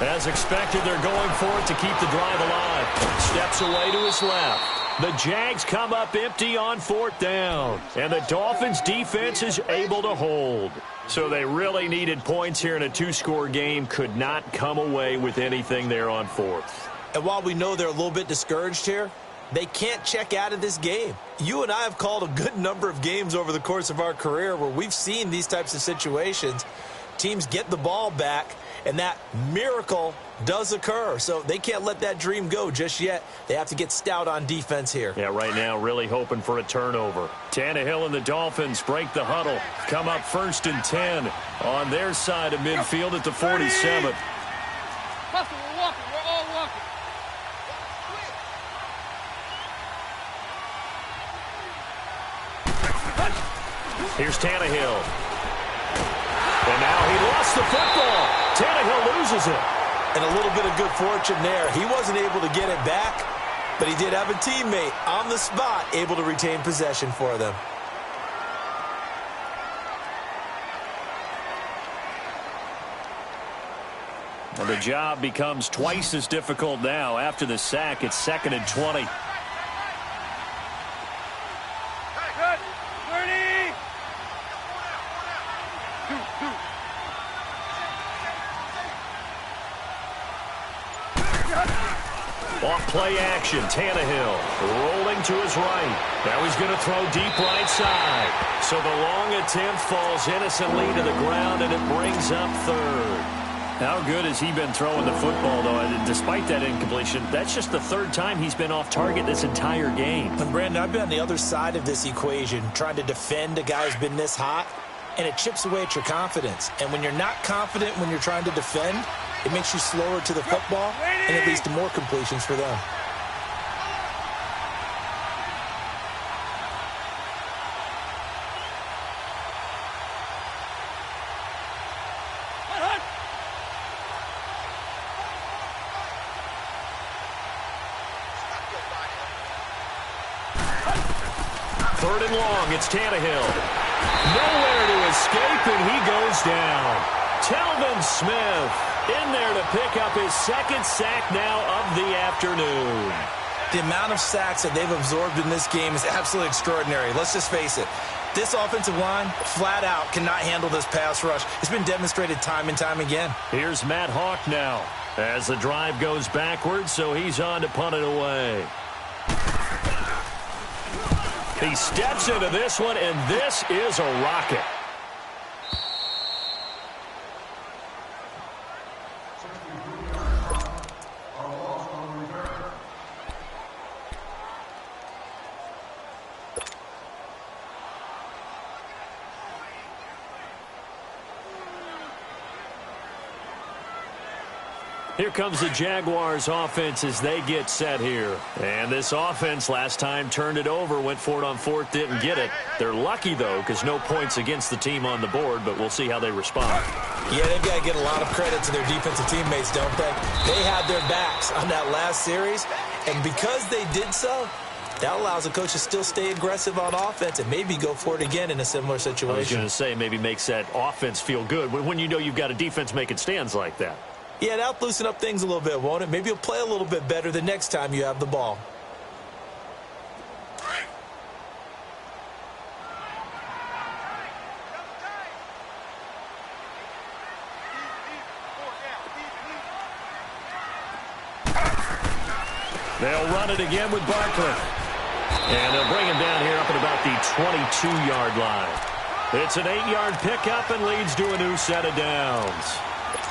Speaker 1: As expected, they're going for it to keep the drive alive. Steps away to his left. The Jags come up empty on 4th down. And the Dolphins defense is able to hold. So they really needed points here in a 2-score game. Could not come away with anything there on 4th.
Speaker 2: And while we know they're a little bit discouraged here, they can't check out of this game. You and I have called a good number of games over the course of our career where we've seen these types of situations. Teams get the ball back, and that miracle does occur. So they can't let that dream go just yet. They have to get stout on defense here.
Speaker 1: Yeah, right now really hoping for a turnover. Tannehill and the Dolphins break the huddle. Come up 1st and 10 on their side of midfield at the 47.
Speaker 4: Hustle, we're walking. We're all walking.
Speaker 1: Here's Tannehill. And now he lost the football. Tannehill loses it.
Speaker 2: And a little bit of good fortune there. He wasn't able to get it back, but he did have a teammate on the spot able to retain possession for them.
Speaker 1: And the job becomes twice as difficult now. After the sack, it's 2nd and 20.
Speaker 4: Good. 30.
Speaker 1: Off play action, Tannehill rolling to his right. Now he's going to throw deep right side. So the long attempt falls innocently to the ground, and it brings up 3rd. How good has he been throwing the football, though? And despite that incompletion, that's just the third time he's been off target this entire game.
Speaker 2: And Brandon, I've been on the other side of this equation, trying to defend a guy who's been this hot, and it chips away at your confidence. And when you're not confident when you're trying to defend, it makes you slower to the football, and it leads to more completions for them.
Speaker 1: Third and long, it's Tannehill. Nowhere to escape, and he goes down. Telvin Smith in there to pick up his second sack now of the afternoon.
Speaker 2: The amount of sacks that they've absorbed in this game is absolutely extraordinary. Let's just face it. This offensive line, flat out, cannot handle this pass rush. It's been demonstrated time and time again.
Speaker 1: Here's Matt Hawk now as the drive goes backwards, so he's on to punt it away. He steps into this one, and this is a rocket. Here comes the Jaguars offense as they get set here. And this offense last time turned it over, went for it on fourth, didn't get it. They're lucky, though, because no points against the team on the board, but we'll see how they respond.
Speaker 2: Yeah, they've got to get a lot of credit to their defensive teammates, don't they? They had their backs on that last series, and because they did so, that allows the coach to still stay aggressive on offense and maybe go for it again in a similar situation.
Speaker 1: I was going to say, maybe makes that offense feel good when you know you've got a defense making stands like that.
Speaker 2: Yeah, that'll loosen up things a little bit, won't it? Maybe you'll play a little bit better the next time you have the ball.
Speaker 1: They'll run it again with Barkley. And they'll bring him down here up at about the 22-yard line. It's an 8-yard pickup and leads to a new set of downs.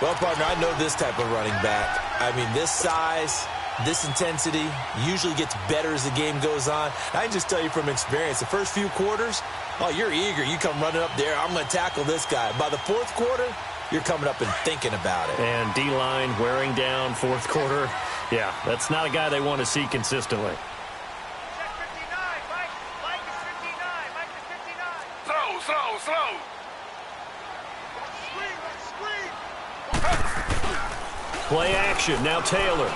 Speaker 2: Well, partner, I know this type of running back. I mean, this size, this intensity usually gets better as the game goes on. I can just tell you from experience, the first few quarters, oh, you're eager. You come running up there, I'm going to tackle this guy. By the fourth quarter, you're coming up and thinking about it.
Speaker 1: And D-line wearing down fourth quarter. Yeah, that's not a guy they want to see consistently.
Speaker 3: Check 59, Mike. Mike is 59. Mike is 59. Slow.
Speaker 1: Play action. Now Taylor.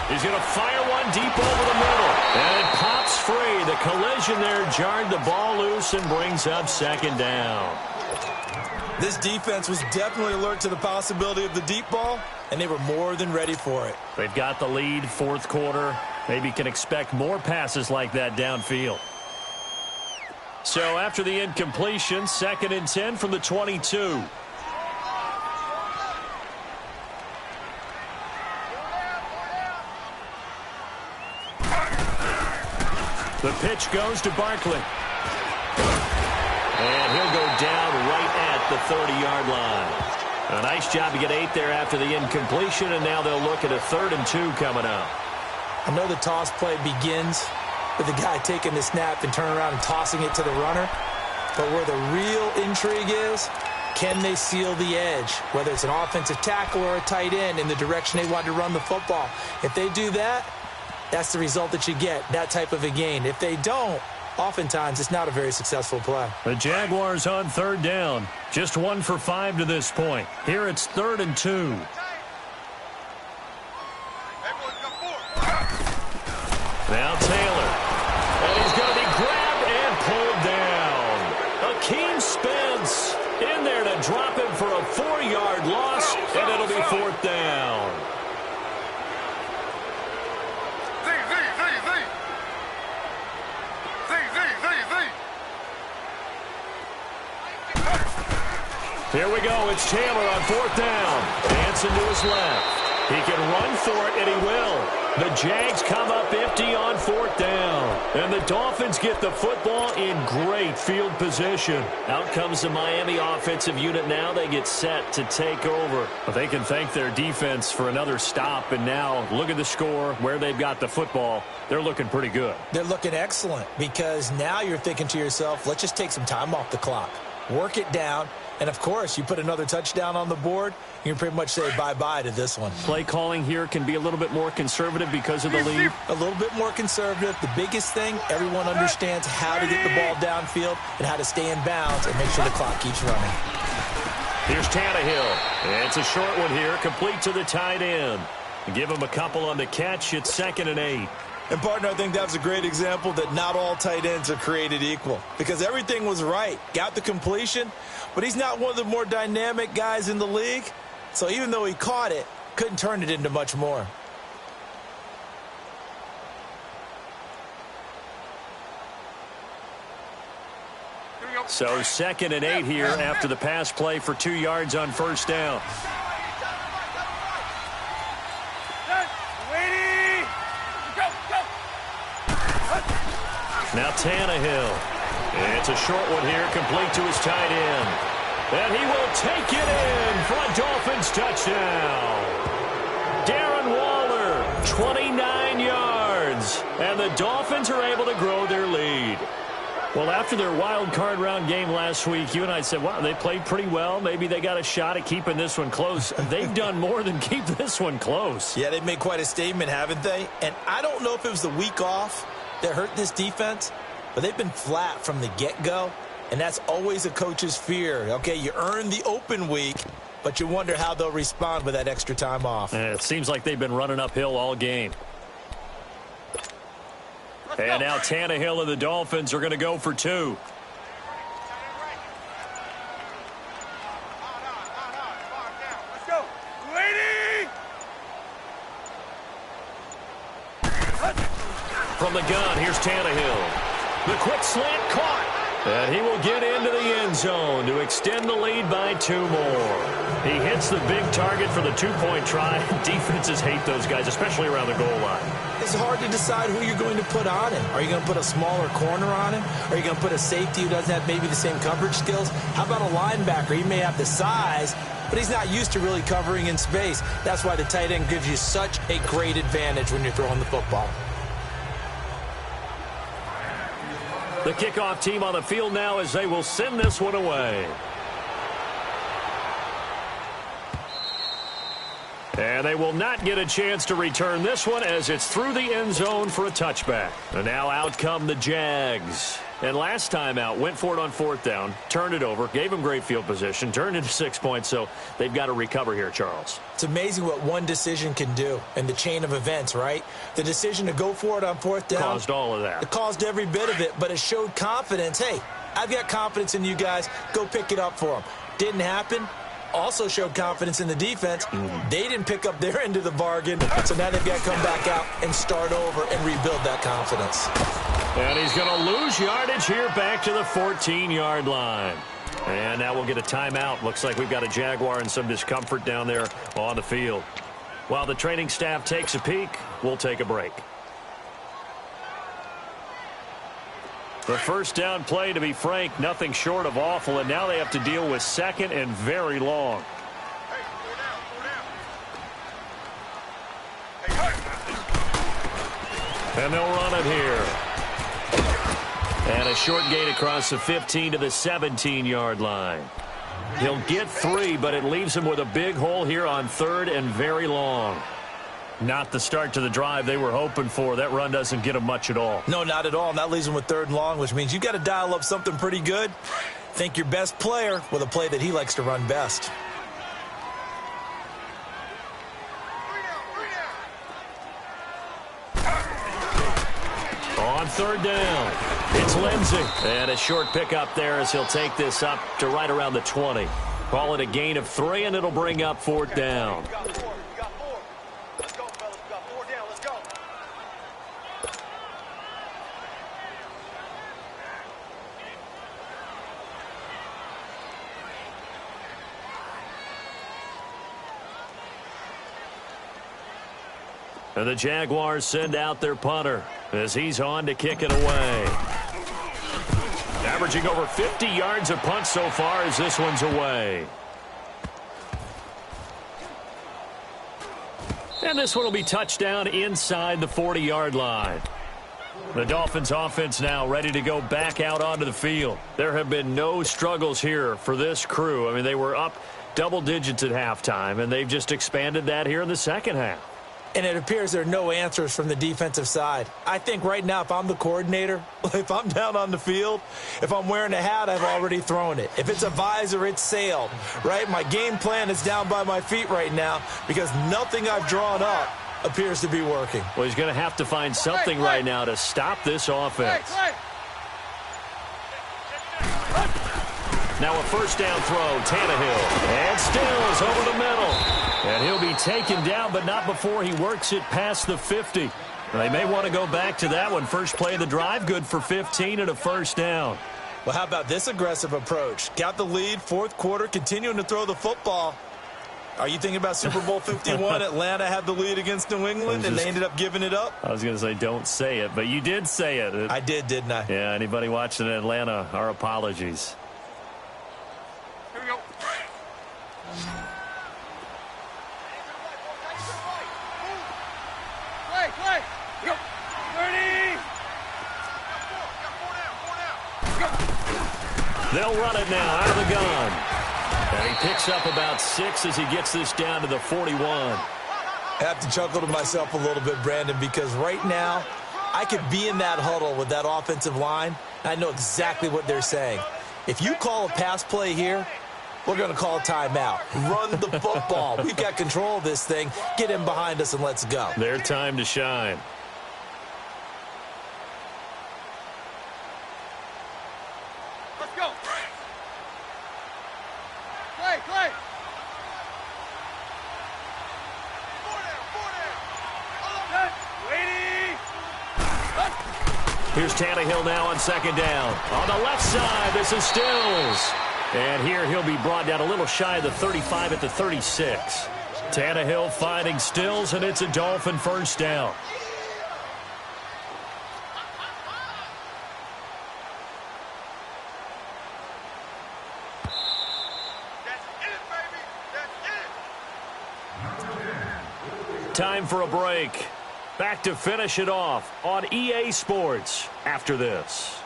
Speaker 1: He's going to fire one deep over the middle. And it pops free. The collision there jarred the ball loose and brings up second down.
Speaker 2: This defense was definitely alert to the possibility of the deep ball, and they were more than ready for it.
Speaker 1: They've got the lead fourth quarter. Maybe can expect more passes like that downfield. So after the incompletion, 2nd and 10 from the 22. The pitch goes to Barkley. And he'll go down right at the 30-yard line. A nice job to get 8 there after the incompletion, and now they'll look at a 3rd and 2 coming up.
Speaker 2: I know the toss play begins with the guy taking the snap and turning around and tossing it to the runner. But where the real intrigue is, can they seal the edge? Whether it's an offensive tackle or a tight end in the direction they want to run the football. If they do that, that's the result that you get, that type of a gain. If they don't, oftentimes it's not a very successful play.
Speaker 1: The Jaguars on 3rd down. Just 1 for 5 to this point. Here it's 3rd and 2. Now Taylor. And he's going to be grabbed and pulled down. Akeem Spence in there to drop him for a 4-yard loss, and it'll be 4th down. Here we go. It's Taylor on 4th down. Dancing to his left. He can run for it, and he will. The Jags come up empty on 4th down. And the Dolphins get the football in great field position. Out comes the Miami offensive unit now. They get set to take over. But they can thank their defense for another stop. And now look at the score, where they've got the football. They're looking pretty good.
Speaker 2: They're looking excellent because now you're thinking to yourself, let's just take some time off the clock. Work it down. And, of course, you put another touchdown on the board, you can pretty much say bye-bye to this one.
Speaker 1: Play calling here can be a little bit more conservative because of the lead.
Speaker 2: A little bit more conservative. The biggest thing, everyone understands how to get the ball downfield and how to stay in bounds and make sure the clock keeps running.
Speaker 1: Here's Tannehill. It's a short one here, complete to the tight end. Give him a couple on the catch. It's 2nd and 8.
Speaker 2: And, partner, I think that was a great example that not all tight ends are created equal because everything was right. Got the completion, but he's not one of the more dynamic guys in the league. So even though he caught it, couldn't turn it into much more.
Speaker 1: So 2nd and 8 here after the pass play for 2 yards on 1st down. Now Tannehill. It's a short one here, complete to his tight end. And he will take it in for a Dolphins touchdown. Darren Waller, 29 yards. And the Dolphins are able to grow their lead. Well, after their wild card round game last week, you and I said, wow, they played pretty well. Maybe they got a shot at keeping this one close. They've done more than keep this one close.
Speaker 2: Yeah, they've made quite a statement, haven't they? And I don't know if it was the week off that hurt this defense, but they've been flat from the get-go, and that's always a coach's fear. Okay, you earn the open week, but you wonder how they'll respond with that extra time off.
Speaker 1: And it seems like they've been running uphill all game. And now Tannehill and the Dolphins are going to go for 2.
Speaker 4: Let's go. Lady!
Speaker 1: From the gun, here's Tannehill. The quick slant caught. And he will get into the end zone to extend the lead by 2 more. He hits the big target for the 2-point try. Defenses hate those guys, especially around the goal line.
Speaker 2: It's hard to decide who you're going to put on him. Are you going to put a smaller corner on him? Are you going to put a safety who doesn't have maybe the same coverage skills? How about a linebacker? He may have the size, but he's not used to really covering in space. That's why the tight end gives you such a great advantage when you're throwing the football.
Speaker 1: The kickoff team on the field now as they will send this one away. And they will not get a chance to return this one as it's through the end zone for a touchback. And now out come the Jags. And last time out, went for it on 4th down, turned it over, gave them great field position, turned into 6 points, so they've got to recover here, Charles.
Speaker 2: It's amazing what one decision can do in the chain of events, right? The decision to go for it on 4th down
Speaker 1: caused all of that.
Speaker 2: It caused every bit of it, but it showed confidence. Hey, I've got confidence in you guys. Go pick it up for them. Didn't happen. Also showed confidence in the defense. They didn't pick up their end of the bargain, so now they've got to come back out and start over and rebuild that confidence.
Speaker 1: And he's going to lose yardage here back to the 14-yard line. And now we'll get a timeout. Looks like we've got a Jaguar and some discomfort down there on the field. While the training staff takes a peek, we'll take a break. The first down play, to be frank, nothing short of awful, and now they have to deal with 2nd and very long. And they'll run it here. And a short gain across the 15 to the 17-yard line. He'll get 3, but it leaves him with a big hole here on 3rd and very long. Not the start to the drive they were hoping for. That run doesn't get them much at all.
Speaker 2: No, not at all. And that leaves them with 3rd and long, which means you've got to dial up something pretty good. Think your best player with a play that he likes to run best.
Speaker 1: On 3rd down, it's Lindsey. And a short pickup there as he'll take this up to right around the 20. Call it a gain of 3, and it'll bring up 4th down. And the Jaguars send out their punter as he's on to kick it away. Averaging over 50 yards a punt so far as this one's away. And this one will be touchdown inside the 40-yard line. The Dolphins offense now ready to go back out onto the field. There have been no struggles here for this crew. I mean, they were up double digits at halftime, and they've just expanded that here in the second half.
Speaker 2: And it appears there are no answers from the defensive side. I think right now if I'm the coordinator, if I'm down on the field, if I'm wearing a hat, I've already thrown it. If it's a visor, it's sailed, right? My game plan is down by my feet right now because nothing I've drawn up appears to be working.
Speaker 1: Well, he's going to have to find something right now to stop this offense. Now a first down throw, Tannehill. And Stills over the middle. And he'll be taken down, but not before he works it past the 50. They may want to go back to that one. First play of the drive, good for 15 and a first down.
Speaker 2: Well, how about this aggressive approach? Got the lead, fourth quarter, continuing to throw the football. Are you thinking about Super Bowl 51? Atlanta had the lead against New England, and they ended up giving it up?
Speaker 1: I was going to say don't say it, but you did say it.
Speaker 2: I did, didn't I?
Speaker 1: Yeah, anybody watching in Atlanta, our apologies.
Speaker 4: Here we go. Play. Go. 30.
Speaker 1: They'll run it now out of the gun. And he picks up about 6 as he gets this down to the 41.
Speaker 2: I have to chuckle to myself a little bit, Brandon, because right now I could be in that huddle with that offensive line. I know exactly what they're saying. If you call a pass play here, we're going to call a timeout. Run the football. We've got control of this thing. Get in behind us and let's go.
Speaker 1: Their time to shine.
Speaker 4: Let's go. Play. 4 down. Waiting.
Speaker 1: Here's Tannehill now on second down. On the left side, this is Stills. And here he'll be brought down a little shy of the 35 at the 36. Tannehill finding Stills, and it's a Dolphin first down.
Speaker 4: That's it, baby. That's it.
Speaker 1: Time for a break. Back to finish it off on EA Sports after this.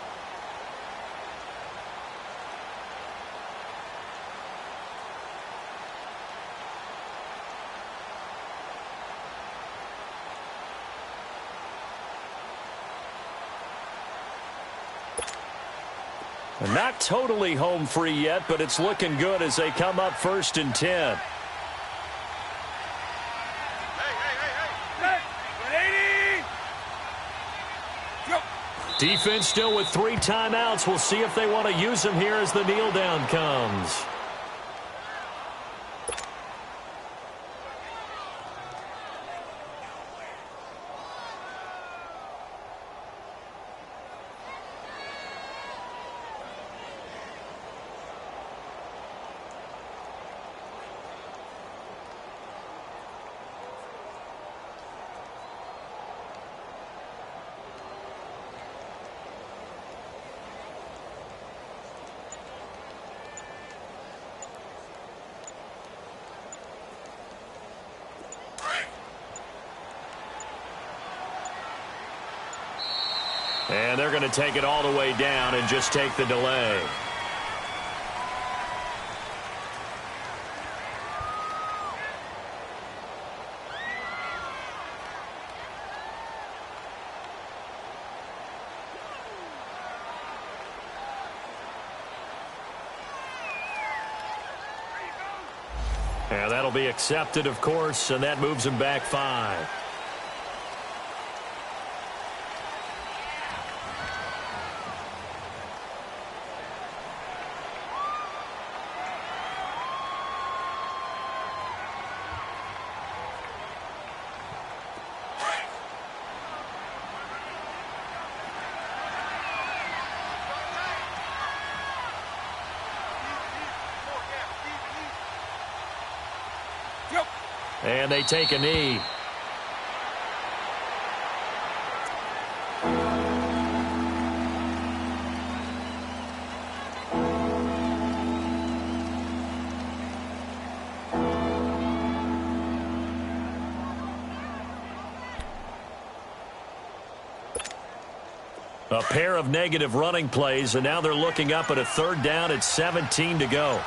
Speaker 1: Not totally home free yet, but it's looking good as they come up 1st and 10.
Speaker 4: Hey. 180. Go.
Speaker 1: Defense still with 3 timeouts. We'll see if they want to use them here as the kneel down comes. And they're going to take it all the way down and just take the delay. And that'll be accepted, of course, and that moves him back 5. And they take a knee. A pair of negative running plays, and now they're looking up at a third down at 17 to go.